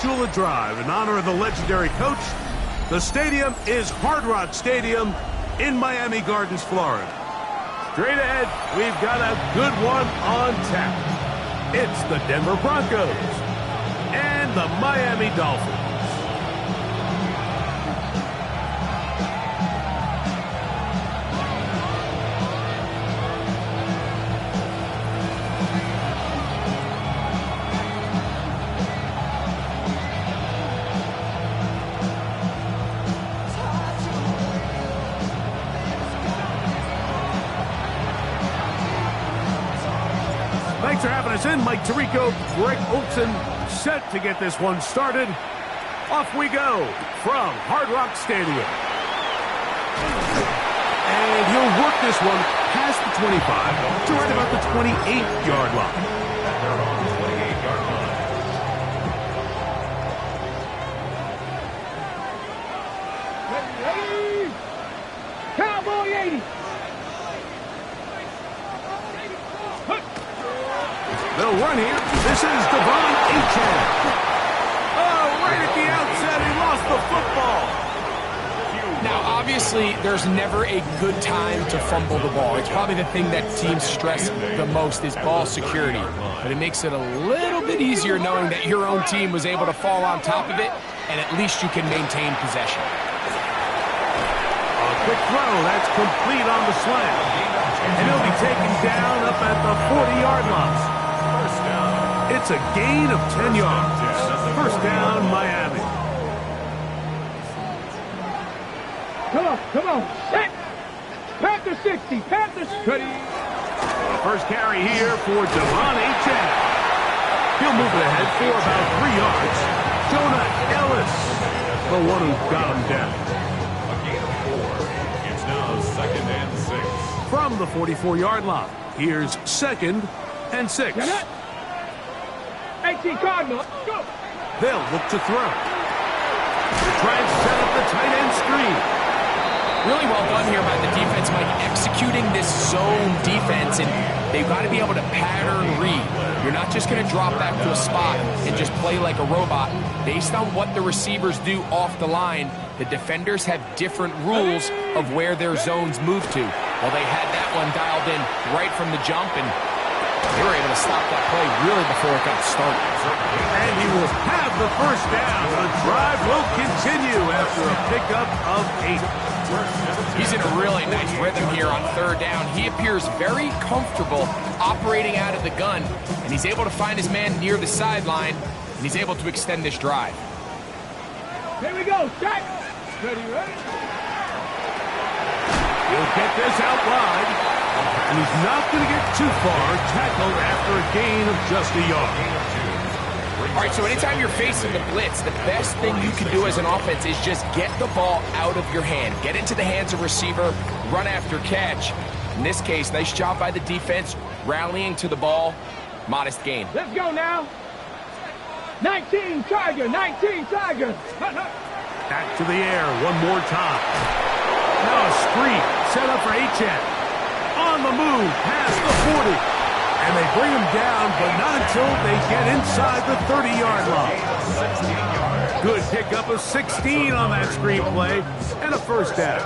A drive in honor of the legendary coach. The stadium is Hard Rock Stadium in Miami Gardens, Florida. Straight ahead, we've got a good one on tap. It's the Denver Broncos and the Miami Dolphins. Thanks for having us in. Mike Tirico, Greg Olson, set to get this one started. Off we go from Hard Rock Stadium. And he'll work this one past the 25 to right about the 28-yard line. Ready. Cowboy 80. They'll run here. This is Devon Achane. Oh, right at the outset, he lost the football. Now, obviously, there's never a good time to fumble the ball. It's probably the thing that teams stress the most is ball security. But it makes it a little bit easier knowing that your own team was able to fall on top of it, and at least you can maintain possession. A quick throw. That's complete on the slant. And he'll be taken down up at the 40-yard line. It's a gain of 10 yards. First down, Miami. Come on. Set. Panther 60. Panthers. First carry here for Devon Achane. He'll move it ahead for about 3 yards. Jonah Ellis, the one who got him down. A gain of 4. It's now 2nd and 6. From the 44-yard line, here's 2nd and 6. 18 Cardinal. Go. They'll look to throw. Try and set up the tight end screen. Really well done here by the defense, Mike, executing this zone defense, and they've got to be able to pattern read. You're not just going to drop back to a spot and just play like a robot. Based on what the receivers do off the line, the defenders have different rules of where their zones move to. Well, they had that one dialed in right from the jump, and they were able to stop that play really before it got started. And he will have the first down. The drive will continue after a pickup of 8. He's in a really nice rhythm here on 3rd down. He appears very comfortable operating out of the gun, and he's able to find his man near the sideline, and he's able to extend this drive. Here we go. Check. Ready. He'll get this out wide, and he's not going to get too far, tackled after a gain of just a yard. All right, so anytime you're facing the blitz, the best thing you can do as an offense is just get the ball out of your hand. Get into the hands of receiver, run after catch. In this case, nice job by the defense, rallying to the ball. Modest gain. Let's go now. 19 Tiger. Back to the air one more time. Now a screen set up for Achane. On the move, past the 40. And they bring him down, but not until they get inside the 30-yard line. Good pickup of 16 on that screen play, and a first down.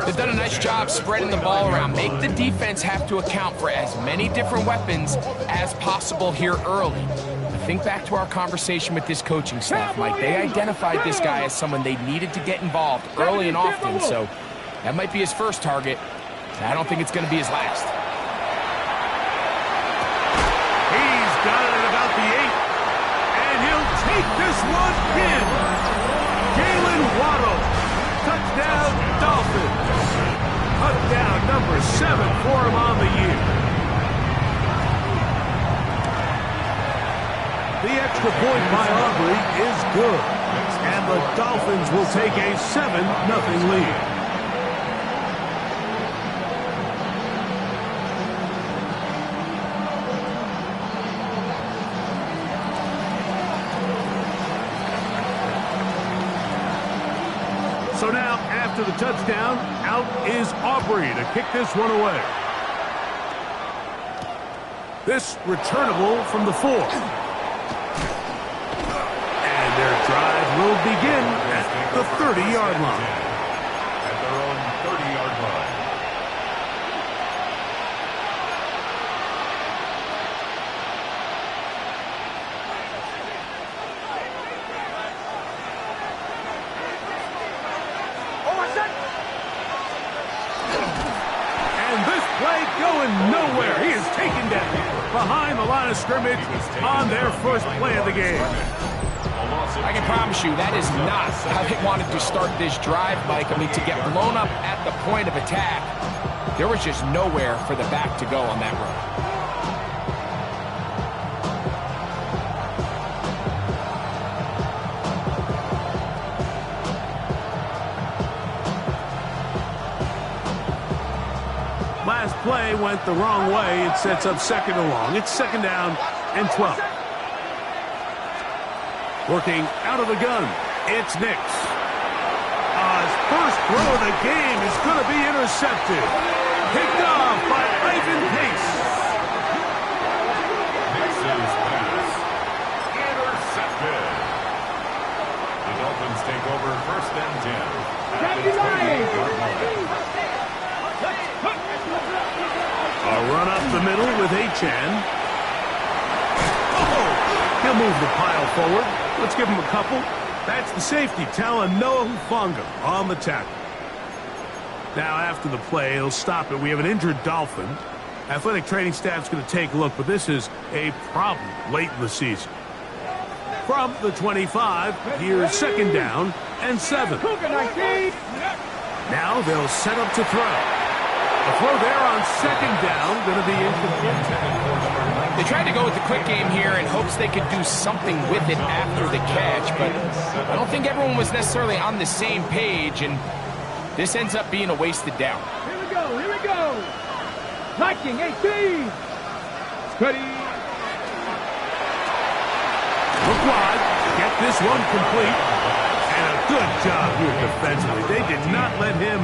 They've done a nice job spreading the ball around. Make the defense have to account for as many different weapons as possible here early. Think back to our conversation with this coaching staff, Mike. They identified this guy as someone they needed to get involved early and often, so that might be his first target. I don't think it's going to be his last. Got it at about the 8, and he'll take this one in. Jalen Waddle, touchdown Dolphins. Touchdown number 7 for him on the year. The extra point by Aubrey is good, and the Dolphins will take a 7-0 lead. So now, after the touchdown, out is Aubrey to kick this one away. This returnable from the 4. will begin at the 30-yard line. At their own 30-yard line. And this play going nowhere. He is taken down behind the line of scrimmage on their first play of the game. I can promise you that is not how they wanted to start this drive, Mike. I mean, to get blown up at the point of attack, there was just nowhere for the back to go on that run. Last play went the wrong way. It sets up second and long. It's second down and 12. Working out of the gun, it's Nix. His first throw of the game is going to be intercepted. Picked off by Ivan Pace. Nix's pass. Intercepted. The Dolphins take over first and 10. At the 28-yard line. A run up the middle with Achane. Oh, he'll move the pile forward. Let's give him a couple. That's the safety, Talanoa Hufanga on the tackle. Now, after the play, he'll stop it. We have an injured Dolphin. Athletic training staff's going to take a look, but this is a problem late in the season. From the 25, here's second down and 7. Now they'll set up to throw. The throw there on second down, going to be incomplete. They tried to go with the quick game here in hopes they could do something with it after the catch, but I don't think everyone was necessarily on the same page, and this ends up being a wasted down. Here we go, here we go. Viking 18. Ready. Look wide, get this one complete, and a good job here defensively. They did not let him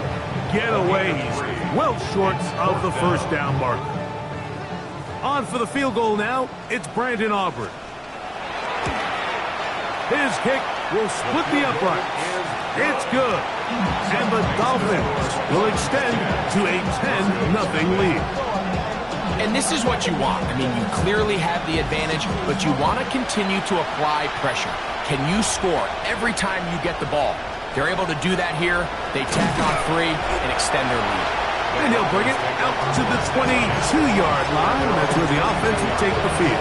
get away. He's well short of the first down mark. On for the field goal now, it's Brandon Aubrey. His kick will split the uprights. It's good. And the Dolphins will extend to a 10-0 lead. And this is what you want. I mean, you clearly have the advantage, but you want to continue to apply pressure. Can you score every time you get the ball? They're able to do that here. They tack on 3 and extend their lead. And he'll bring it out to the 22-yard line. That's where the offense will take the field.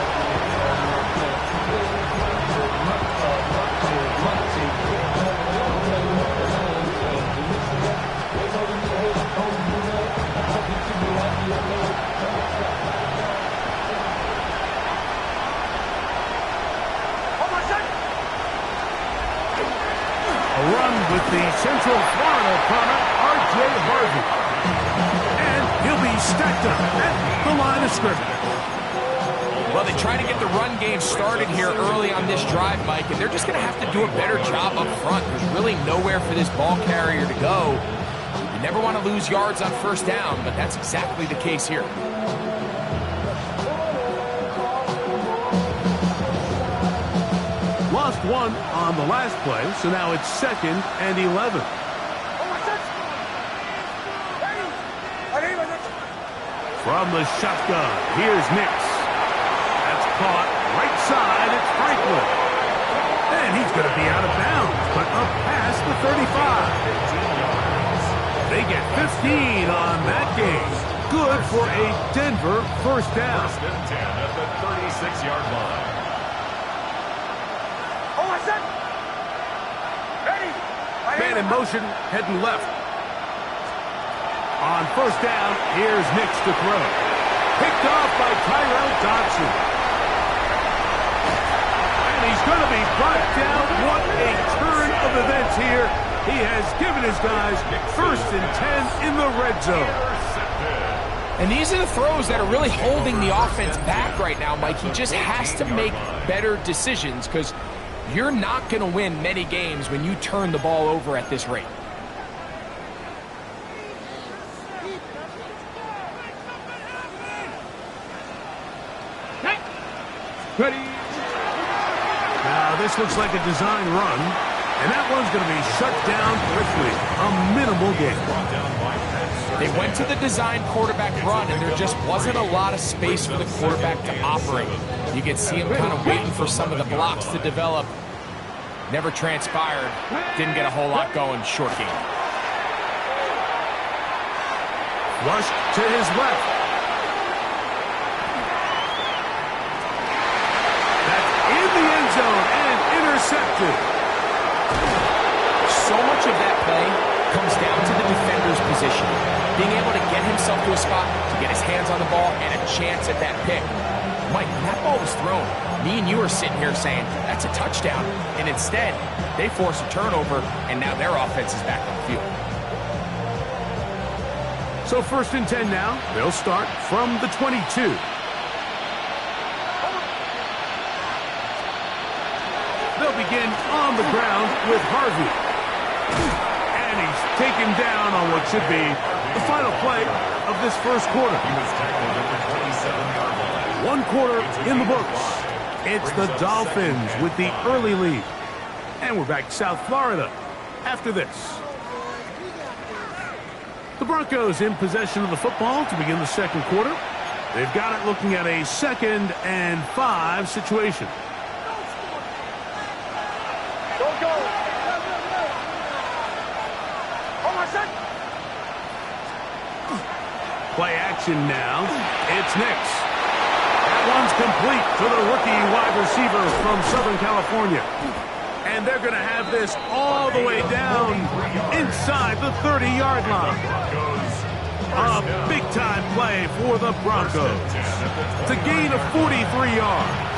A run with the Central Florida product, R.J. Harvey. And he'll be stacked up at the line of scrimmage. Well, they try to get the run game started here early on this drive, Mike, and they're just going to have to do a better job up front. There's really nowhere for this ball carrier to go. You never want to lose yards on first down, but that's exactly the case here. Lost one on the last play, so now it's second and 11. From the shotgun, here's Nix. That's caught right side, it's Franklin. And he's going to be out of bounds, but up past the 35. They get 15 on that game. Good for a Denver first down. First and 10 at the 36-yard line. Man in motion, heading left. On first down, here's Nix to throw. Picked off by Tyrell Dodson. And he's going to be brought down. What a turn of events here. He has given his guys first and 10 in the red zone. And these are the throws that are really holding the offense back right now, Mike. He just has to make better decisions because you're not going to win many games when you turn the ball over at this rate. Ready. Now, this looks like a design run. And that one's going to be shut down quickly. A minimal gain. They went to the design quarterback run, and there just wasn't a lot of space for the quarterback to operate. You could see him kind of waiting for some of the blocks to develop. Never transpired. Didn't get a whole lot going. Short game. Flushed to his left. That's in the end zone and intercepted. So much of that play comes down to the defender's position. Being able to get himself to a spot, to get his hands on the ball, and a chance at that pick. Mike, when that ball was thrown, me and you are sitting here saying, that's a touchdown. And instead, they force a turnover, and now their offense is back on the field. So 1st and 10 now. They'll start from the 22. They'll begin on the ground with Harvey. And he's taken down on what should be the final play of this first quarter. He was tackled at the 27-yard line. 1 quarter in the books. It's the Dolphins with the early lead. And we're back to South Florida after this. The Broncos in possession of the football to begin the second quarter. They've got it looking at a 2nd and 5 situation. Play action now. It's Nix. That one's complete to the rookie wide receiver from Southern California. And they're going to have this all the way down inside the 30-yard line. A big-time play for the Broncos. It's a gain of 43 yards.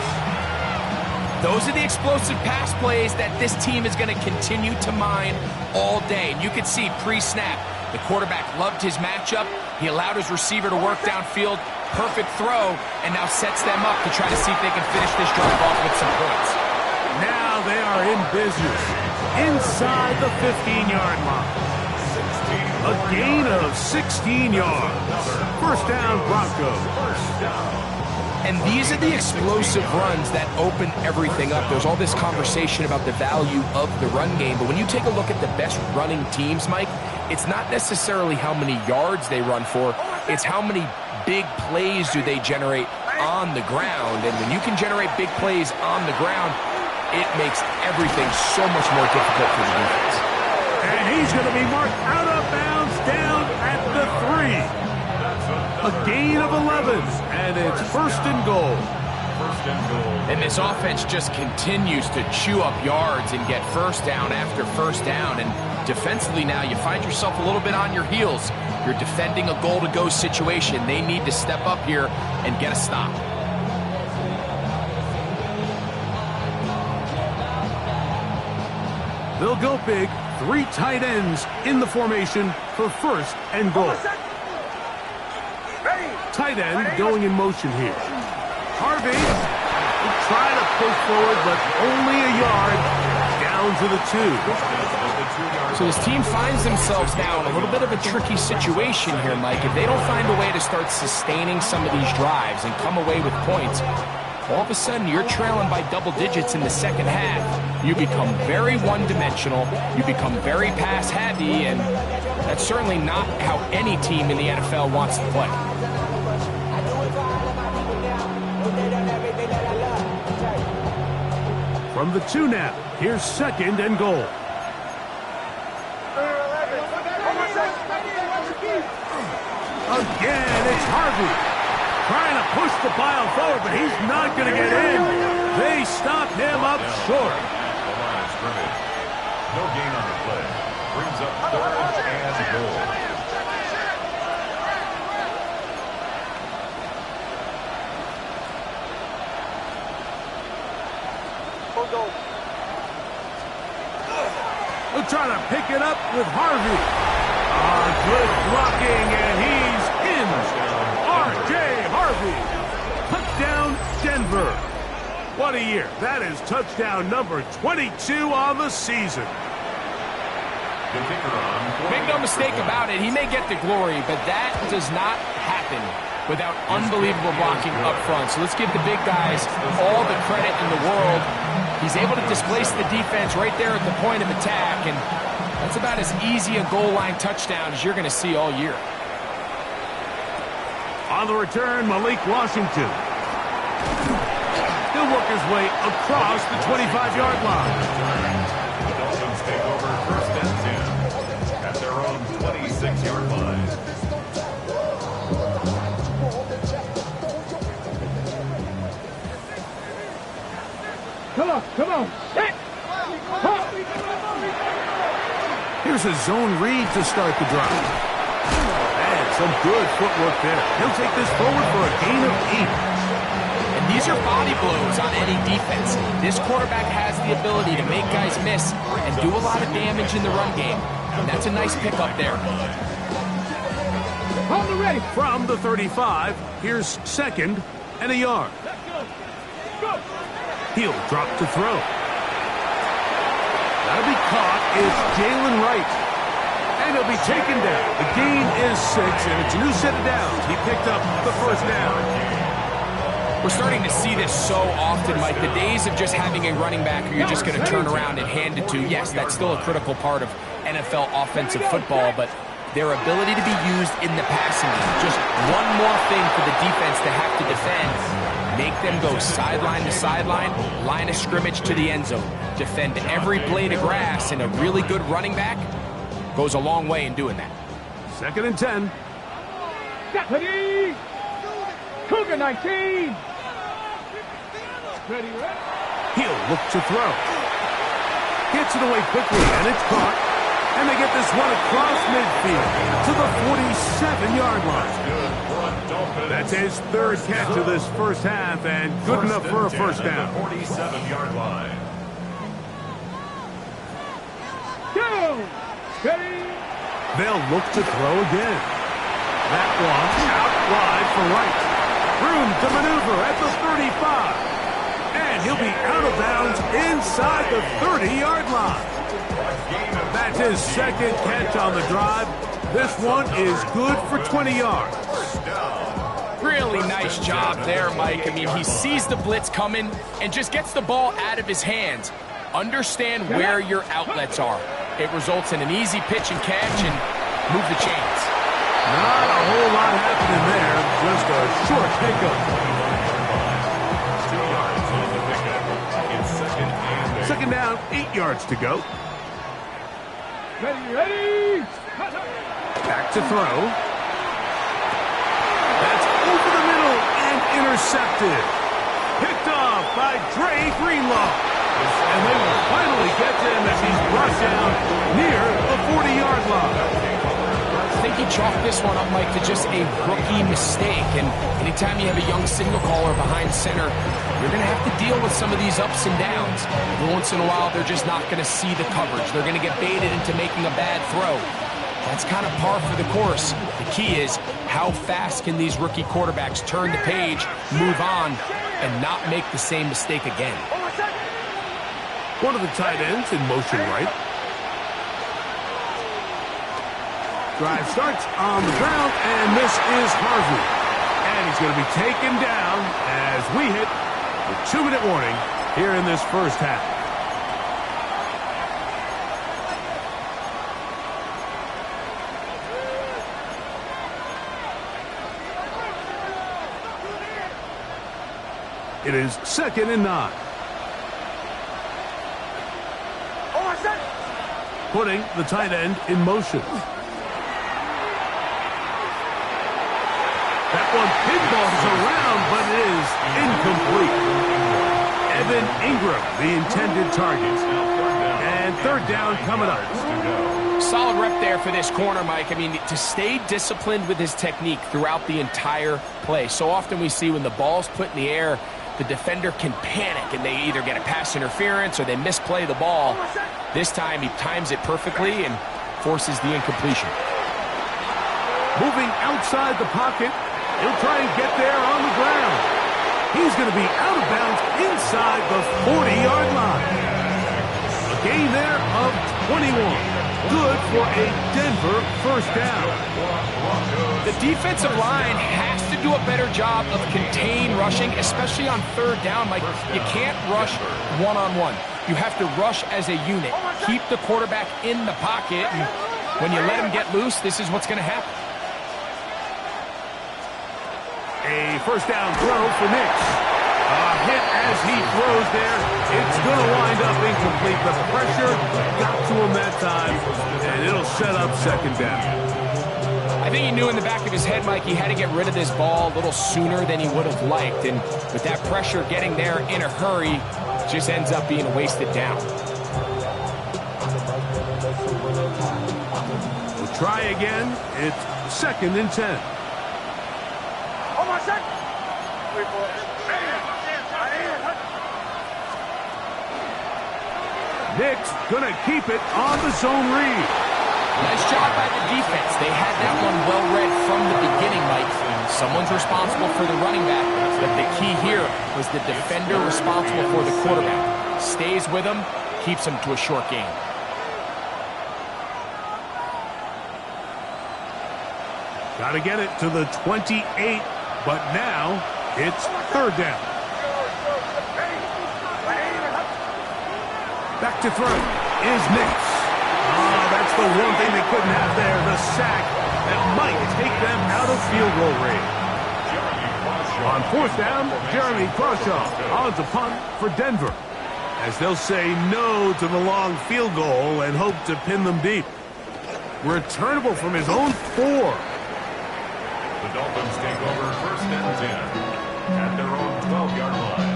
Those are the explosive pass plays that this team is going to continue to mine all day. And you can see pre-snap, the quarterback loved his matchup. He allowed his receiver to work downfield. Perfect throw, and now sets them up to try to see if they can finish this drive off with some points. Now they are in business inside the 15-yard line. A gain of 16 yards. First down, Broncos. And these are the explosive runs that open everything up. There's all this conversation about the value of the run game, but when you take a look at the best running teams, Mike, it's not necessarily how many yards they run for, it's how many big plays do they generate on the ground. And when you can generate big plays on the ground, it makes everything so much more difficult for the defense. And he's going to be marked out of bounds down at the 3. A gain of 11, and it's 1st and goal. And this offense just continues to chew up yards and get first down after first down. And defensively now, you find yourself a little bit on your heels. You're defending a goal-to-go situation. They need to step up here and get a stop. They'll go big. 3 tight ends in the formation for 1st and goal. Tight end going in motion here. Harvey will try to push forward, but only a yard down to the 2. So this team finds themselves now in a little bit of a tricky situation here, Mike. If they don't find a way to start sustaining some of these drives and come away with points, all of a sudden you're trailing by double digits in the second half. You become very one-dimensional. You become very pass-heavy, and that's certainly not how any team in the NFL wants to play. From the 2 now, here's 2nd and goal. Again, it's Harvey. Trying to push the pile forward, but he's not going to get in. They stopped him up short. No gain on the play. Brings up 3rd and goal. They'll try to pick it up with Harvey. Good blocking, and he's in. R.J. Harvey. Touchdown, Denver. What a year. That is touchdown number 22 on the season. Make no mistake about it, he may get the glory, but that does not happen without unbelievable blocking up front. So let's give the big guys all the credit in the world. He's able to displace the defense right there at the point of attack, and that's about as easy a goal line touchdown as you're going to see all year. On the return, Malik Washington. He'll work his way across the 25-yard line. The Dolphins take over first and 10 at their own 26-yard line. Come on. Hit. Here's a zone read to start the drive. And some good footwork there. He'll take this forward for a gain of 8. And these are body blows on any defense. This quarterback has the ability to make guys miss and do a lot of damage in the run game. And that's a nice pickup there. On the ready. From the 35, here's second and a yard. Go. He'll drop to throw. That'll be caught. It's Jalen Wright. And he'll be taken down. The gain is 6, and it's a new set of downs. He picked up the first down. We're starting to see this so often, Mike. The days of just having a running back who you're just going to turn around and hand it to, yes, that's still a critical part of NFL offensive football, but their ability to be used in the passing game, just one more thing for the defense to have to defend, make them go sideline to sideline, line of scrimmage to the end zone, defend every blade of grass, and a really good running back goes a long way in doing that. Second and 10. Ready. Cougar 19. Ready. He'll look to throw. Gets it away quickly, and it's caught. And they get this one across midfield to the 47-yard line. That's his third catch of this first half, and good enough for a first down. 47-yard line. Go. Ready. They'll look to throw again. That one out wide for Wright. Room to maneuver at the 35. And he'll be out of bounds inside the 30-yard line. That's his second catch on the drive. This one is good for 20 yards. Really nice job there, Mike. I mean, he sees the blitz coming and just gets the ball out of his hands. Understand where your outlets are. It results in an easy pitch and catch and move the chains. Not a whole lot happening there. Just a short pickup. 2 yards on the pickup. It's second and 8. Second down, 8 yards to go. Ready. Back to throw. That's over the middle and intercepted. Picked off by Dre Greenlaw. And they will finally get to him as he's brought down near the 40-yard line. I think he chalked this one up, Mike, to just a rookie mistake. And anytime you have a young signal caller behind center, you're going to have to deal with some of these ups and downs. Every once in a while, they're just not going to see the coverage. They're going to get baited into making a bad throw. That's kind of par for the course. The key is how fast can these rookie quarterbacks turn the page, move on, and not make the same mistake again. One of the tight ends in motion right. Drive starts on the ground, and this is Harvey. And he's going to be taken down as we hit the 2-minute warning here in this first half. It is second and 9. Putting the tight end in motion. That one pinballs around, but it is incomplete. Evan Ingram, the intended target. And third down coming up. Solid rep there for this corner, Mike. I mean, to stay disciplined with his technique throughout the entire play. So often we see when the ball's put in the air, the defender can panic and they either get a pass interference or they misplay the ball. This time he times it perfectly and forces the incompletion. Moving outside the pocket, he'll try and get there on the ground. He's going to be out of bounds inside the 40-yard line. A gain there of 21. Good for a Denver first down. The defensive line has to do a better job of contained rushing, especially on third down. Like, you can't rush one-on-one. You have to rush as a unit. Keep the quarterback in the pocket, and when you let him get loose, this is what's going to happen. A first down throw for Nix. A hit as he throws there. It's going to wind up incomplete. The pressure got to him that time, and it'll set up second down. I think he knew in the back of his head, Mike, he had to get rid of this ball a little sooner than he would have liked. And with that pressure getting there in a hurry, it just ends up being a wasted down. We'll try again. It's 2nd and 10. Nick's going to keep it on the zone read. Nice job by the defense. They had that one well read from the beginning, Mike. Someone's responsible for the running back, but the key here was the defender responsible for the quarterback. Stays with him, keeps him to a short game. Got to get it to the 28, but now it's 3rd down. Back to throw is Nix. That's the one thing they couldn't have there, the sack that might take them out of field goal range. On 4th down, Jeremy Crawshaw on to punt for Denver, as they'll say no to the long field goal and hope to pin them deep. Returnable from his own 4. The Dolphins take over 1st and 10 at their own 12-yard line.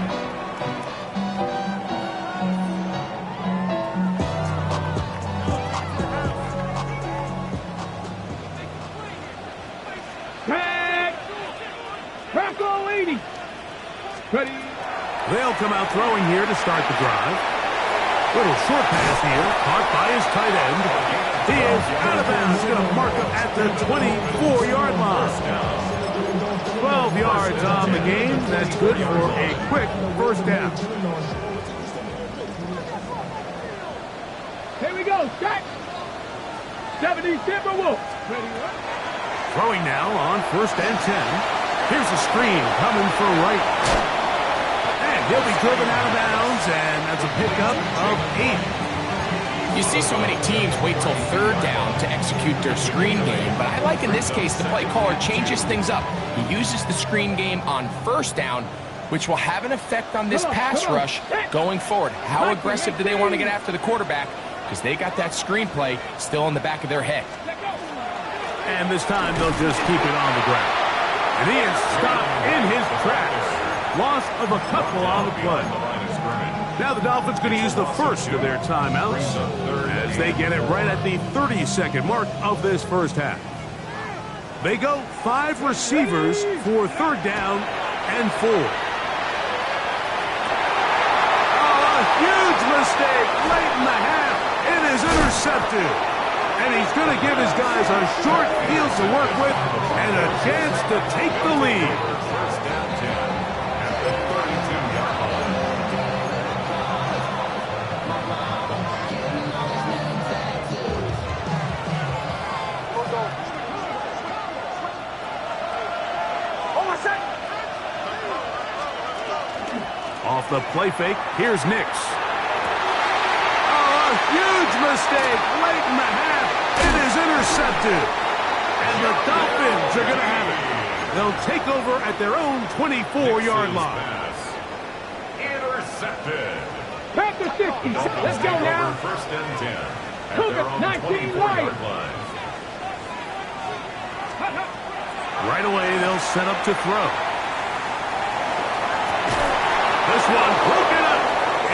Ready. They'll come out throwing here to start the drive. Little short pass here, caught by his tight end. He is out of bounds. He's going to mark up at the 24-yard line. 12 yards on the game. That's good for a quick first down. Here we go. Set. 70 Timberwolves. Throwing now on 1st and 10. Here's a screen coming for right. And he'll be driven out of bounds, and that's a pickup of 8. You see so many teams wait till 3rd down to execute their screen game, but I like in this case the play caller changes things up. He uses the screen game on 1st down, which will have an effect on this pass rush going forward. How aggressive do they want to get after the quarterback? Because they got that screen play still in the back of their head. And this time they'll just keep it on the ground. And he is stopped in his tracks. Loss of a couple on the play. Now the Dolphins going to use the first of their timeouts as they get it right at the 30-second mark of this first half. They go 5 receivers for 3rd down and 4. Oh, a huge mistake late in the half. It is intercepted. And he's going to give his guys a short field to work with and a chance to take the lead. 1st and 10 at the 32-yard line. Off the play fake, here's Nix. Oh, a huge mistake late in the half. It is intercepted. And the Dolphins are going to have it. They'll take over at their own 24-yard line. Intercepted. Back to 60. Let's go now. 1st and 10 at Cougar, their own 19 24-yard line. Right away, they'll set up to throw. This one broken up.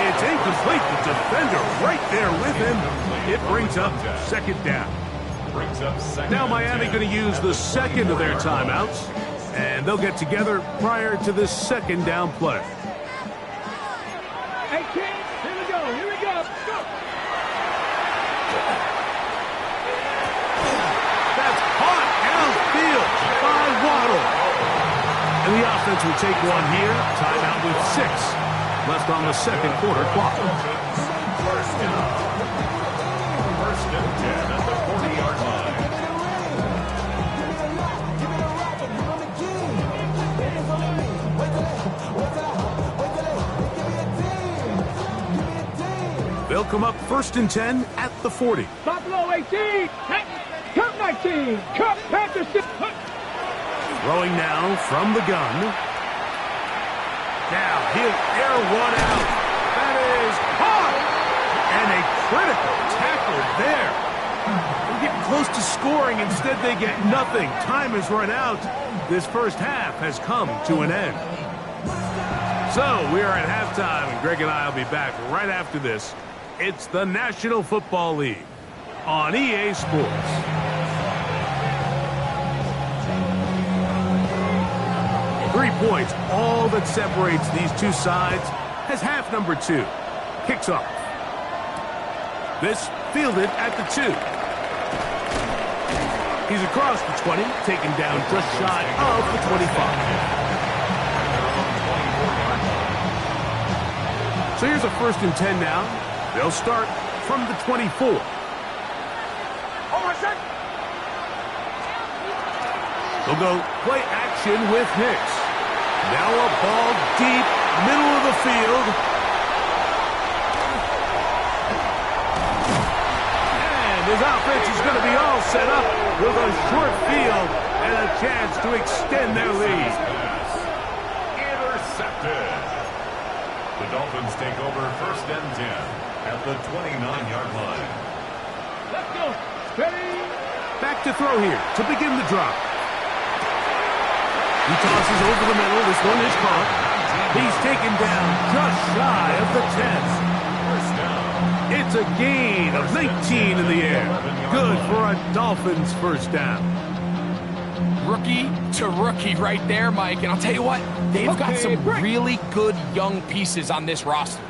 It's incomplete. The defender right there with him. It brings up 2nd down. Now Miami going to use the 2nd of their timeouts, and they'll get together prior to this 2nd down play. Hey, kids, here we go. Here we go. Go. That's caught outfield by Waddle. And the offense will take one here. Timeout with 6 left on the 2nd quarter clock. 1st down. 1st and 10 at the 40-yard line. come up 1st and 10 at the 40. Buffalo 18. Cup 19. Cup Panthers. Throwing now from the gun. Now he'll air one out. That is hard. And a critical tackle there. They're getting close to scoring. Instead, they get nothing. Time has run out. This first half has come to an end. So we are at halftime, and Greg and I will be back right after this. It's the National Football League on EA Sports. Points, all that separates these two sides, as half number 2 kicks off. This fielded at the 2. He's across the 20, taken down just shy of the 25. So here's a 1st and 10 now. They'll start from the 24. They'll go play action with Hicks. Now a ball deep, middle of the field. And his offense is going to be all set up with a short field and a chance to extend their lead. Intercepted. The Dolphins take over 1st and 10 at the 29-yard line. Let's go. Ready? Back to throw here to begin the drive. He tosses over the middle. This one is caught. He's taken down just shy of the 10. It's a gain of 19 in the air. Good for a Dolphins 1st down. Rookie to rookie right there, Mike. And I'll tell you what, they've got some really good young pieces on this roster.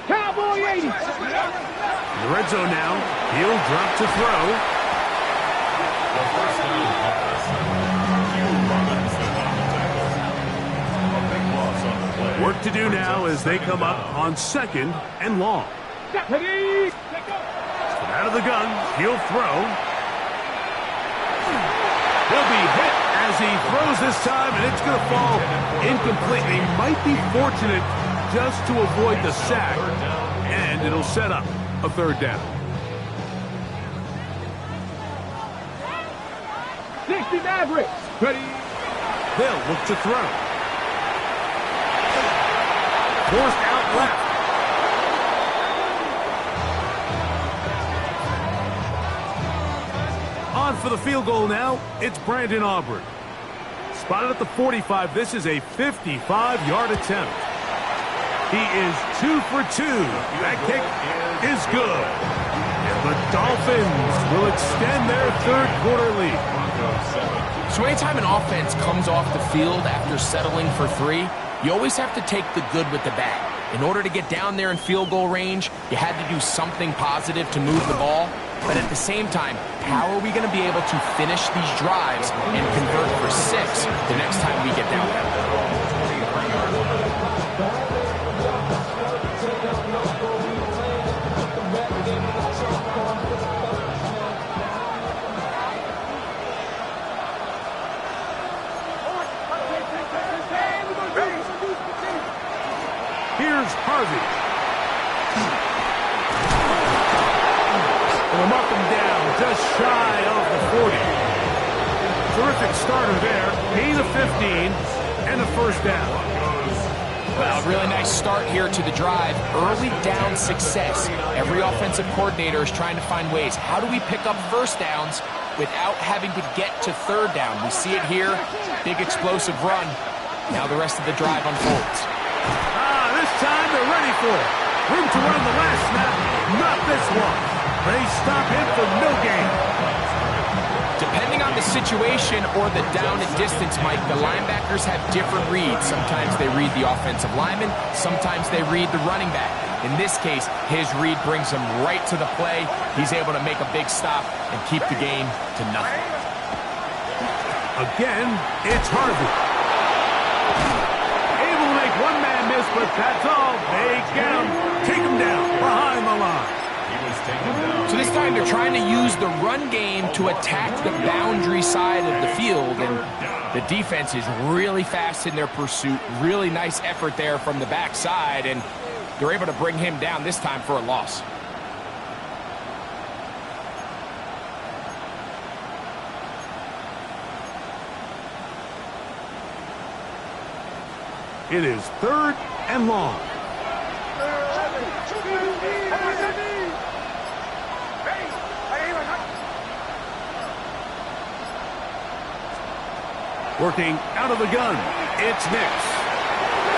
Cowboy 80. In the red zone now. He'll drop to throw. The 1st down pass. Work to do now as they come up on 2nd and long. Ready? Out of the gun, he'll throw. He'll be hit as he throws this time, and it's going to fall incomplete. He might be fortunate just to avoid the sack, and it'll set up a 3rd down. 60 Mavericks. Ready? They'll look to throw. Forced out left. On for the field goal now, it's Brandon Aubrey. Spotted at the 45, this is a 55-yard attempt. He is 2 for 2. That kick is good. And the Dolphins will extend their 3rd quarter lead. So anytime an offense comes off the field after settling for 3, you always have to take the good with the bad. In order to get down there in field goal range, you had to do something positive to move the ball. But at the same time, how are we going to be able to finish these drives and convert for 6 the next time we get down there? Here's Harvey. Will mark him down just shy of the 40. Terrific starter there. Gain of 15 and a 1st down. Well, really nice start here to the drive. Early down success. Every offensive coordinator is trying to find ways. How do we pick up 1st downs without having to get to 3rd down? We see it here. Big explosive run. Now the rest of the drive unfolds. This time they're ready for it. Room to run the last snap. Not this one. They stop him for no gain. Depending on the situation or the down and distance, Mike, the linebackers have different reads. Sometimes they read the offensive lineman. Sometimes they read the running back. In this case, his read brings him right to the play. He's able to make a big stop and keep the game to nothing. Again, it's Harvey. Able to make one man miss, but that's all. They get him. Take him down behind the line. So this time they're trying to use the run game to attack the boundary side of the field, and the defense is really fast in their pursuit. Really nice effort there from the backside, and they're able to bring him down this time for a loss. It is 3rd and long. Working out of the gun, it's Nix.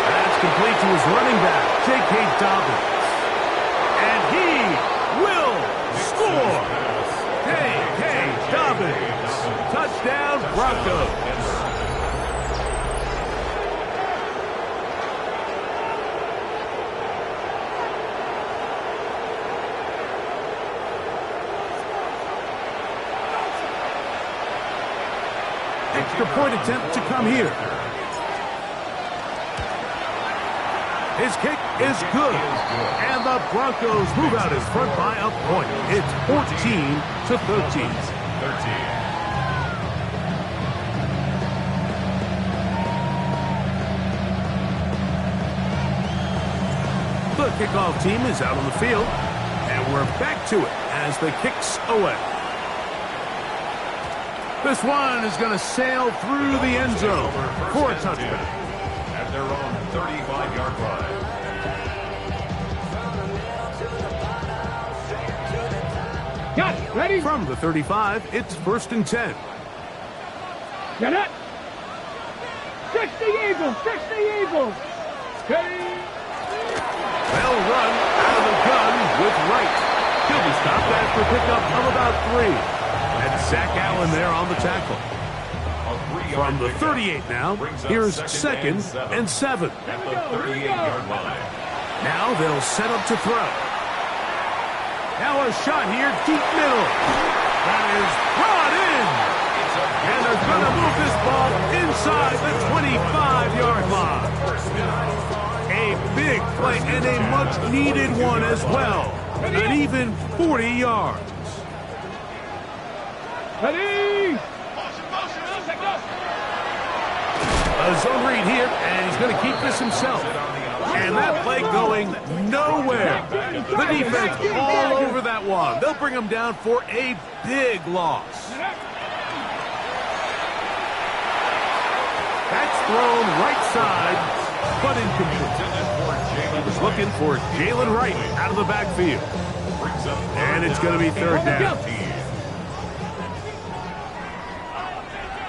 That's complete to his running back, J.K. Dobbins. And he will score! J.K. Dobbins. Touchdown, Broncos. Extra point attempt to come here. His kick is good. And the Broncos move out in front by a point. It's 14-13. The kickoff team is out on the field. And we're back to it as the kick's away. This one is going to sail through the end zone for a touchdown. At their own 35-yard line. Got it. Ready? From the 35, it's 1st and 10. Get it. Fix the Eagles. Fix the Eagles. Steady. They'll run out of the gun with Wright. He'll be stopped after a pickup of about 3. And Zach Allen there on the tackle. From the 38 now, here's 2nd and 7. At the 38-yard line. Now they'll set up to throw. Now a shot here, deep middle. That is brought in. And they're going to move this ball inside the 25-yard line. A big play and a much-needed one as well. An even 40 yards. Ready. A zone read here, and he's going to keep this himself. And that play going nowhere. The defense all over that one. They'll bring him down for a big loss. That's thrown right side, but incomplete. He was looking for Jalen Wright out of the backfield. And it's going to be 3rd down.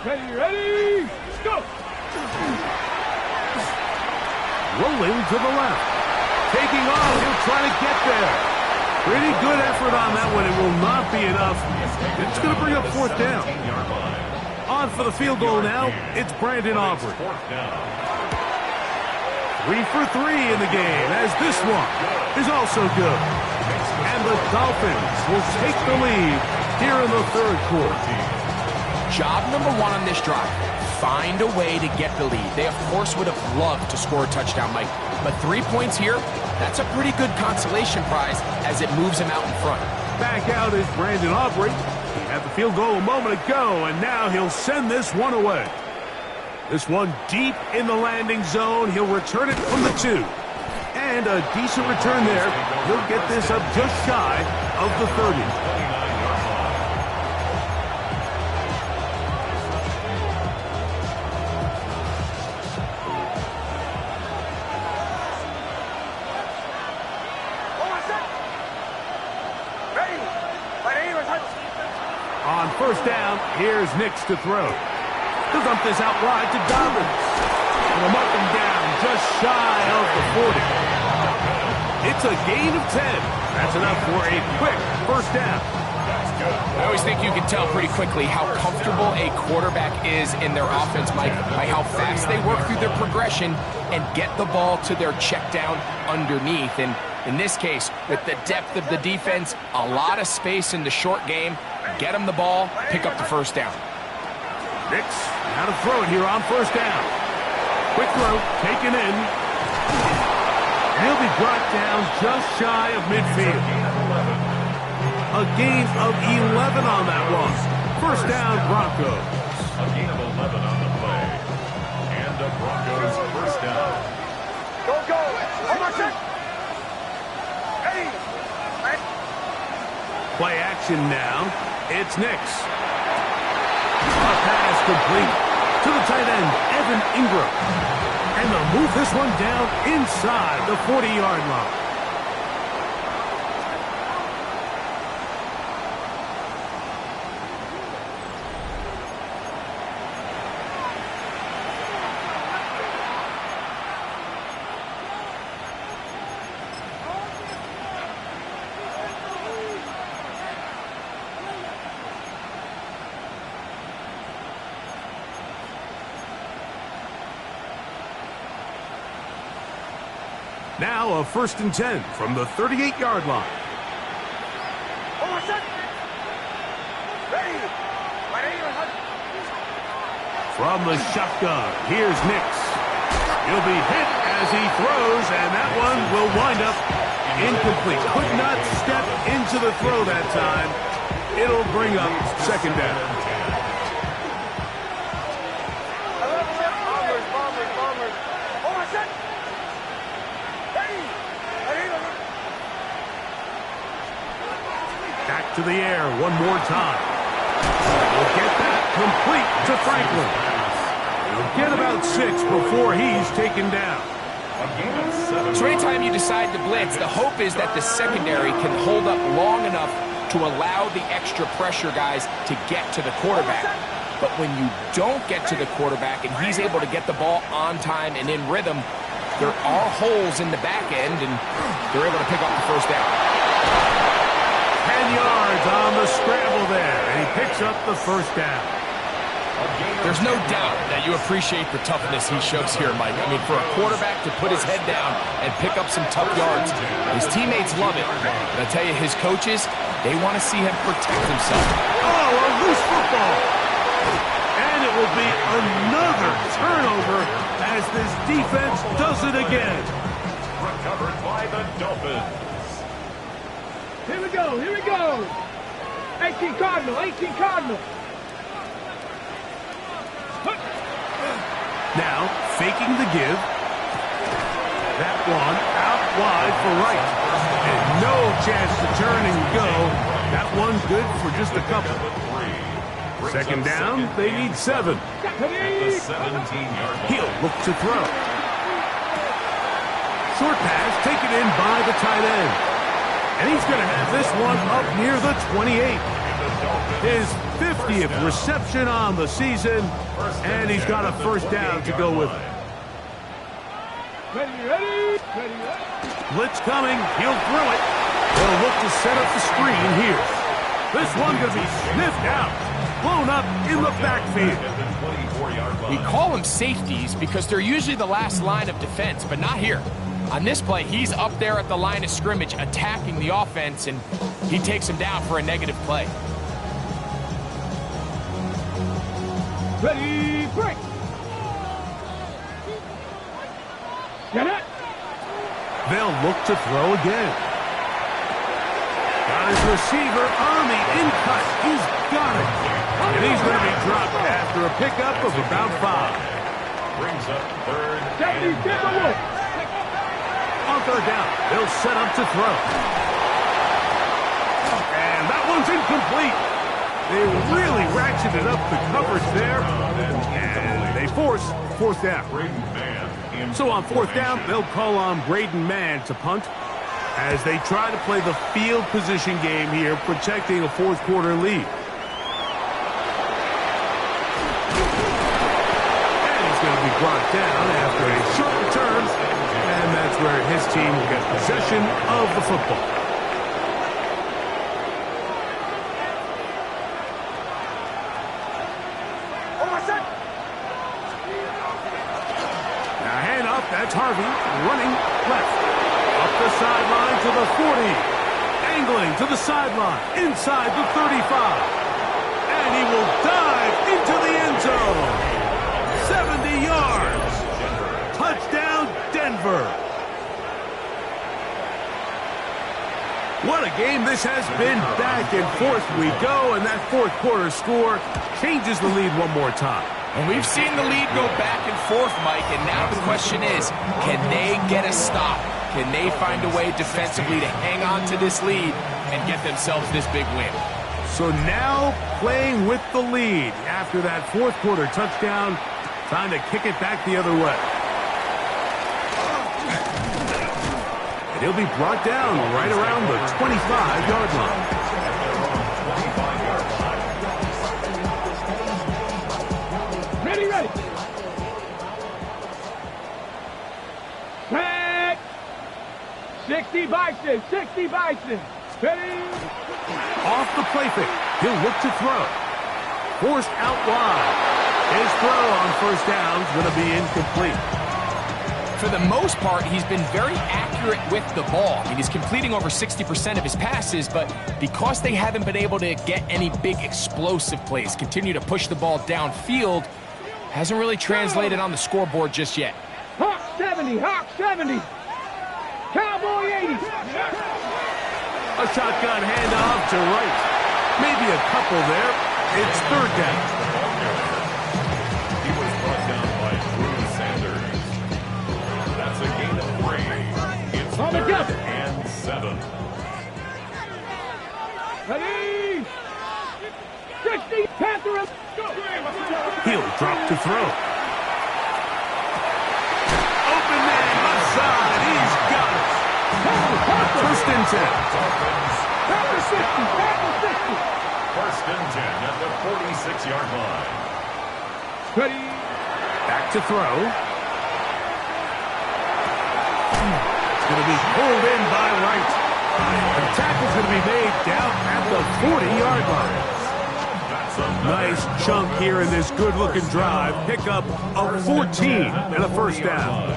Ready, go! Rolling to the left. Taking off, he'll try to get there. Pretty good effort on that one. It will not be enough. It's going to bring up 4th down. On for the field goal now, it's Brandon Aubrey. 3 for 3 in the game, as this one is also good. And the Dolphins will take the lead here in the 3rd quarter. Job number 1 on this drive, find a way to get the lead. They, of course, would have loved to score a touchdown, Mike. But 3 points here, that's a pretty good consolation prize as it moves him out in front. Back out is Brandon Aubrey. He had the field goal a moment ago, and now he'll send this one away. This one deep in the landing zone. He'll return it from the 2. And a decent return there. He'll get this up just shy of the 30. On 1st down, here's Nix to throw. He'll dump this out wide to Dobbins. He'll mark him down just shy of the 40. It's a gain of 10. That's enough for a quick 1st down. I always think you can tell pretty quickly how comfortable a quarterback is in their offense, Mike, by how fast they work through their progression and get the ball to their check down underneath. And in this case, with the depth of the defense, a lot of space in the short game, get them the ball, pick up the 1st down. Nix, now to throw it here on 1st down. Quick throw, taken in. He'll be brought down just shy of midfield. A gain of 11 on that one. 1st down, Broncos. A gain of 11 on the play. And the Broncos 1st down. Go, go! Hold on, check! Play action now. It's Nix. A pass complete to the tight end, Evan Ingram. And they'll move this one down inside the 40-yard line. Now a 1st and 10 from the 38-yard line. From the shotgun, here's Nix. He'll be hit as he throws, and that one will wind up incomplete. Could not step into the throw that time. It'll bring up 2nd down. Back to the air one more time. We'll get that complete to Franklin. He'll get about 6 before he's taken down. So anytime you decide to blitz, the hope is that the secondary can hold up long enough to allow the extra pressure guys to get to the quarterback. But when you don't get to the quarterback and he's able to get the ball on time and in rhythm, there are holes in the back end, and they're able to pick up the 1st down. 10 yards on the scramble there, and he picks up the 1st down. There's no doubt that you appreciate the toughness he shows here, Mike. I mean, for a quarterback to put his head down and pick up some tough yards, his teammates love it. But I tell you, his coaches, they want to see him protect himself. Oh, a loose football. And it will be another turnover as this defense does it again. Recovered by the Dolphins. Here we go, here we go. 18 Cardinal, 18 Cardinal. Now, faking the give. That one out wide for right. And no chance to turn and go. That one good for just a couple. 2nd down, they need 7. The 17-yard line. He'll look to throw. Short pass taken in by the tight end. And he's going to have this one up near the 28. His 50th reception on the season, and he's got a 1st down to go with it. Ready. Blitz coming. He'll throw it. They'll look to set up the screen here. This one going to be sniffed out. Blown up in the backfield. We call them safeties because they're usually the last line of defense, but not here. On this play, he's up there at the line of scrimmage attacking the offense, and he takes him down for a negative play. Ready, break. Get it. They'll look to throw again. Got his receiver on the in-cut. He's got it. And he's going to be dropped after a pickup of about 5. Brings up 3rd Deputy, and get the wolf. On 3rd down, they'll set up to throw. And that one's incomplete. They really ratcheted up the coverage there, and they force 4th down. So on 4th down, they'll call on Braden Mann to punt as they try to play the field position game here, protecting a 4th quarter lead. And he's going to be brought down after a short return, and that's where his team will get possession of the football. That's Harvey running left. Up the sideline to the 40. Angling to the sideline. Inside the 35. And he will dive into the end zone. 70 yards. Touchdown, Denver. What a game this has been. Back and forth we go, and that 4th quarter score changes the lead one more time. And we've seen the lead go back and forth, Mike, and now the question is, can they get a stop? Can they find a way defensively to hang on to this lead and get themselves this big win? So now playing with the lead after that fourth quarter touchdown, time to kick it back the other way. And he'll be brought down right around the 25-yard line. Ready. Set. 60 Bison. Ready. Off the play fake. He'll look to throw. Forced out wide. His throw on first down is going to be incomplete. For the most part, he's been very accurate with the ball. I mean, he's completing over 60% of his passes, but because they haven't been able to get any big explosive plays, continue to push the ball downfield, hasn't really translated on the scoreboard just yet. Hawk 70. Cowboy 80. A shotgun handoff to right. Maybe a couple there. It's third down. He was brought down by Drew Sanders. That's a gain of 3. It's 3rd and 7. Ready. 60. Panther. He'll drop to throw. Open man left side. He's got it. First and 10. Panther 60. First and 10 at the 46-yard line. Ready. Back to throw. It's going to be pulled in by Wright. The tackle's going to be made down at the 40-yard line. Nice chunk here in this good-looking drive. Pick up a 14 and a first down.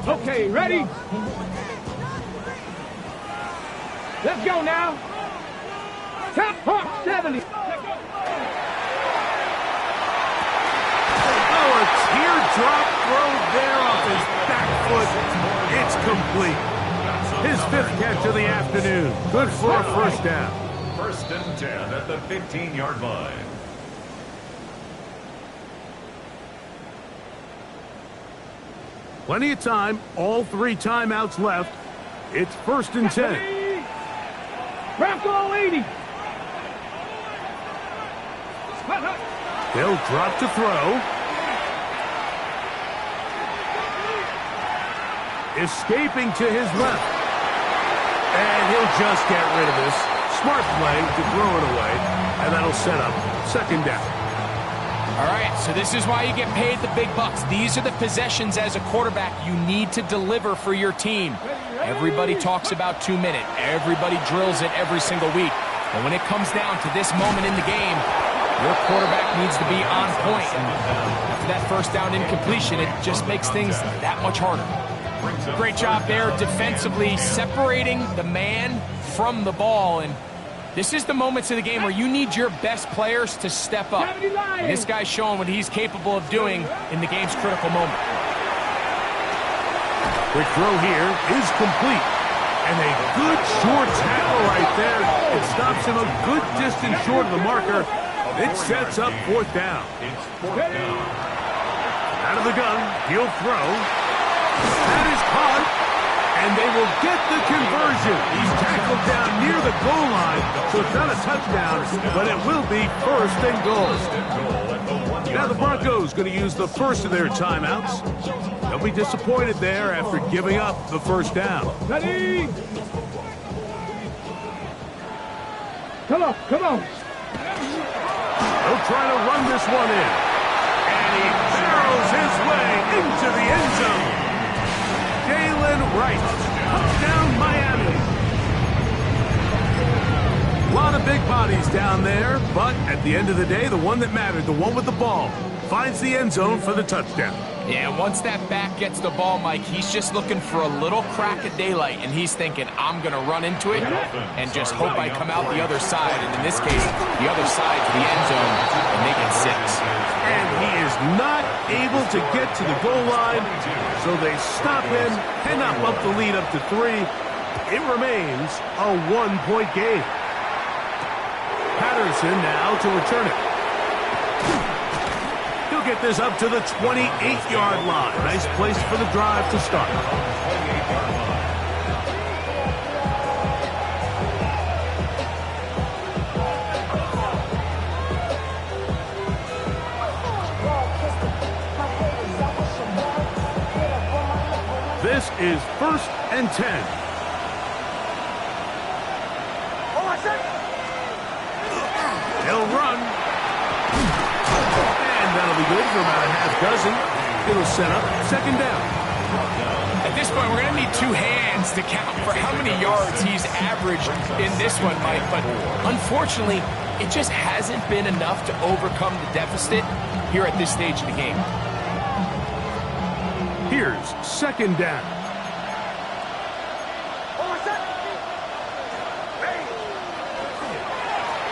Okay, ready? Let's go now. Top Hawk 70. Oh, a teardrop throw there off his back foot. It's complete. His 5th catch of the afternoon. Good for a first down. First and 10 at the 15-yard line. Plenty of time. All 3 timeouts left. It's first and 10. Bronco 80. They'll drop to throw. Escaping to his left. And he'll just get rid of this. Smart play to throw it away. And that'll set up second down. All right, so this is why you get paid the big bucks. These are the possessions as a quarterback you need to deliver for your team. Everybody talks about 2 minutes. Everybody drills it every single week. But when it comes down to this moment in the game, your quarterback needs to be on point. And after that first down incompletion, it just makes things that much harder. Great job there defensively, separating the man from the ball. And this is the moments of the game where you need your best players to step up. And this guy's showing what he's capable of doing in the game's critical moment. Quick throw here is complete. And a good short tackle right there. It stops him a good distance short of the marker. It sets up 4th down. It's 4th down. Out of the gun, he'll throw. That is caught. And they will get the conversion. He's tackled down near the goal line, so it's not a touchdown, but it will be first and goal. Now the Broncos going to use the first of their timeouts. They'll be disappointed there after giving up the first down. Ready? Come on. They'll try to run this one in. And he barrels his way into the end zone. Jalen Wright, touchdown Miami. A lot of big bodies down there, but at the end of the day, the one that mattered, the one with the ball, finds the end zone for the touchdown. Yeah, once that back gets the ball, Mike, he's just looking for a little crack of daylight, and he's thinking, I'm going to run into it and just hope I come out the other side. And in this case, the other side to the end zone and make it 6. And he is not able to get to the goal line, so they stop him, cannot bump the lead up to 3. It remains a 1-point game. Patterson now to return it. get this up to the 28-yard line. Nice place for the drive to start. This is 1st and 10. They'll run. And that'll be good for about a half dozen. It'll set up 2nd down. At this point, we're going to need 2 hands to count for how many yards he's averaged in this one, Mike. But unfortunately, it just hasn't been enough to overcome the deficit here at this stage of the game. Here's 2nd down.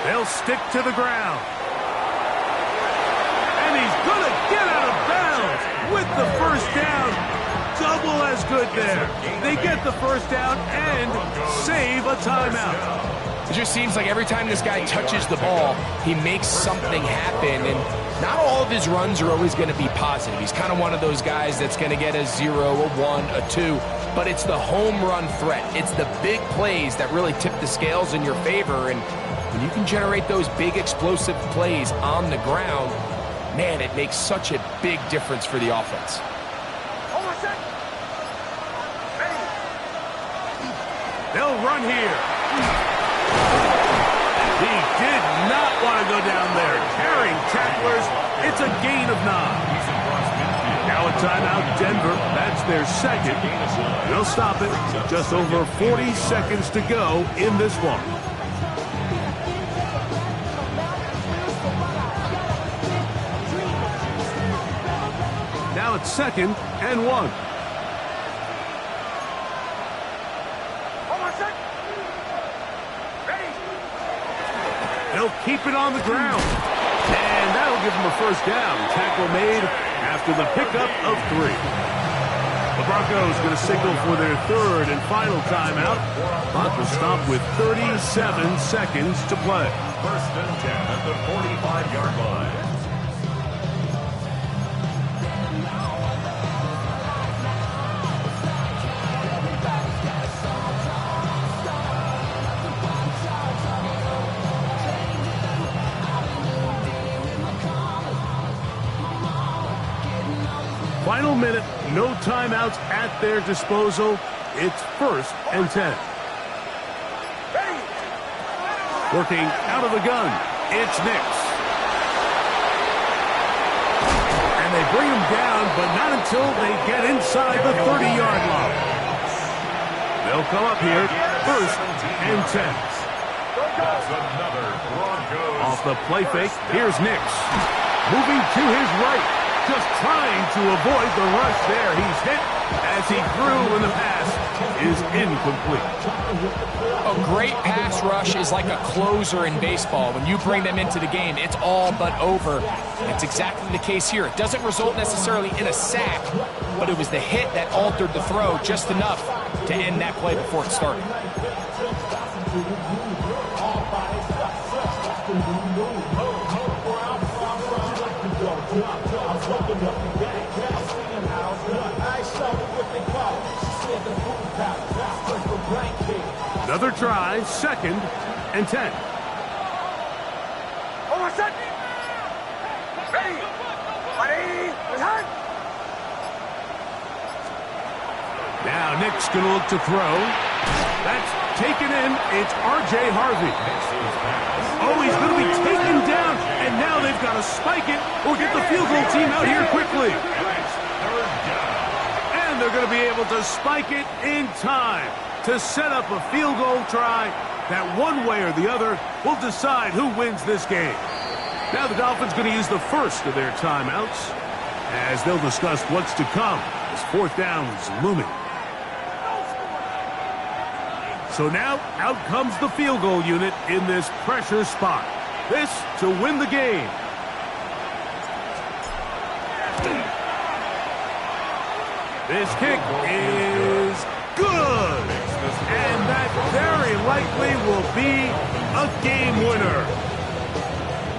They'll stick to the ground. And he's going to get out of bounds with the 1st down. Double as good there. They get the 1st down and save a timeout. It just seems like every time this guy touches the ball, he makes something happen. And not all of his runs are always going to be positive. He's kind of one of those guys that's going to get a 0, a 1, a 2. But it's the home run threat. It's the big plays that really tip the scales in your favor. And when you can generate those big explosive plays on the ground, man, it makes such a big difference for the offense. They'll run here. He did not want to go down there. Carrying tacklers, it's a gain of 9. Now a timeout, Denver. That's their 2nd. They'll stop it. Just over 40 seconds to go in this one. Now it's 2nd and 1. They'll keep it on the ground. And that'll give them a 1st down. Tackle made after the pickup of 3. The Broncos going to signal for their 3rd and final timeout. Clock will stop with 37 seconds to play. 1st and 10 at the 45-yard line. Final minute, no timeouts at their disposal. It's 1st and 10. Working out of the gun, it's Nix. And they bring him down, but not until they get inside the 30-yard line. They'll come up here, 1st and 10. That's another Broncos. Off the play fake, here's Nix. Moving to his right. Just trying to avoid the rush there. He's hit as he threw, and the pass is incomplete. A great pass rush is like a closer in baseball. When you bring them into the game, it's all but over. It's exactly the case here. It doesn't result necessarily in a sack, but it was the hit that altered the throw just enough to end that play before it started. Another try, 2nd and 10. Now Nick's going to look to throw. That's taken in. It's R.J. Harvey. Oh, he's going to be taken down, and now they've got to spike it or get the field goal team out here quickly. And they're going to be able to spike it in time to set up a field goal try that one way or the other will decide who wins this game. Now the Dolphins going to use the 1st of their timeouts as they'll discuss what's to come as 4th down is looming. So now out comes the field goal unit in this pressure spot. This to win the game. This kick is good. And that very likely will be a game winner.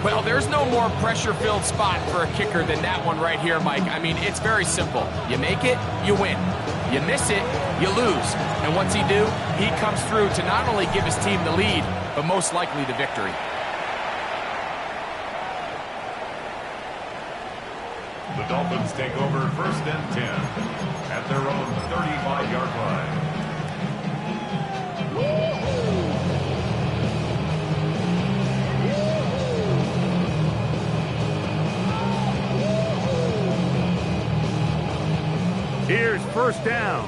Well, there's no more pressure-filled spot for a kicker than that one right here, Mike. I mean, it's very simple. You make it, you win. You miss it, you lose. And what's he do? He comes through to not only give his team the lead, but most likely the victory. The Dolphins take over 1st and 10 at their own 35-yard line. Here's 1st down.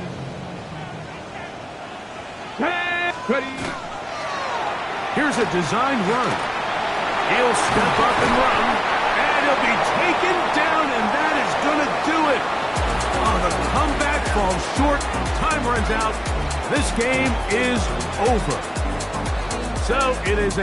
Ready. Here's a design run. He'll step up and run, and he'll be taken down, and that is going to do it. Oh, the comeback falls short, and time runs out. This game is over. So it is a